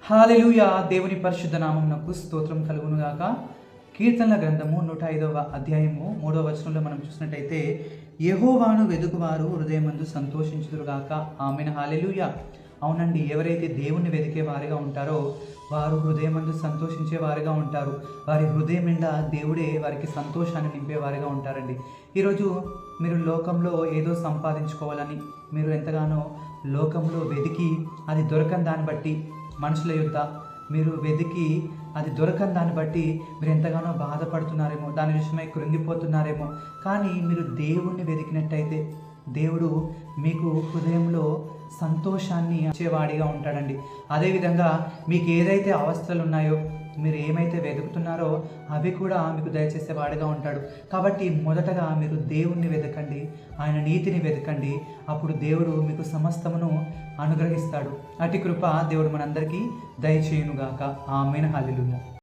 హల్లెలూయా. దేవుని పరిశుద్ధ నామమునకు స్తోత్రం కలుగునుగాక. కీర్తనల గ్రంథము 105వ అధ్యాయము 3వ వచనంలో మనం చూసినట్టయితే, యెహోవాను వెదుకువారు హృదయమందు సంతోషించుదురుగాక. ఆమేన్. హల్లెలూయా. అవునండి, ఎవరైతే దేవుణ్ణి వెదికే వారిగా ఉంటారో వారు హృదయమందు సంతోషించే వారిగా ఉంటారు. వారి హృదయం నిండా దేవుడే వారికి సంతోషాన్ని నింపేవారిగా ఉంటారండి. ఈరోజు మీరు లోకంలో ఏదో సంపాదించుకోవాలని మీరు ఎంతగానో లోకంలో వెదికి అది దొరకని దాన్ని బట్టి మనుషుల యొద్ద మీరు వెతికి అది దొరకని దాన్ని బట్టి మీరు ఎంతగానో బాధపడుతున్నారేమో, దాని విషయమై కృంగిపోతున్నారేమో. కానీ మీరు దేవుణ్ణి వెతికినట్టయితే దేవుడు మీకు హృదయంలో సంతోషాన్ని ఇచ్చేవాడిగా ఉంటాడండి. అదేవిధంగా మీకు ఏదైతే అవస్థలు ఉన్నాయో, మీరు ఏమైతే వెతుకుతున్నారో అవి కూడా మీకు దయచేసేవాడిగా ఉంటాడు. కాబట్టి మొదటగా మీరు దేవుణ్ణి వెతకండి, ఆయన నీతిని వెతకండి. అప్పుడు దేవుడు మీకు సమస్తమును అనుగ్రహిస్తాడు. అట్టి కృప దేవుడు మనందరికీ దయచేయునుగాక. ఆమేన్. హల్లెలూయా.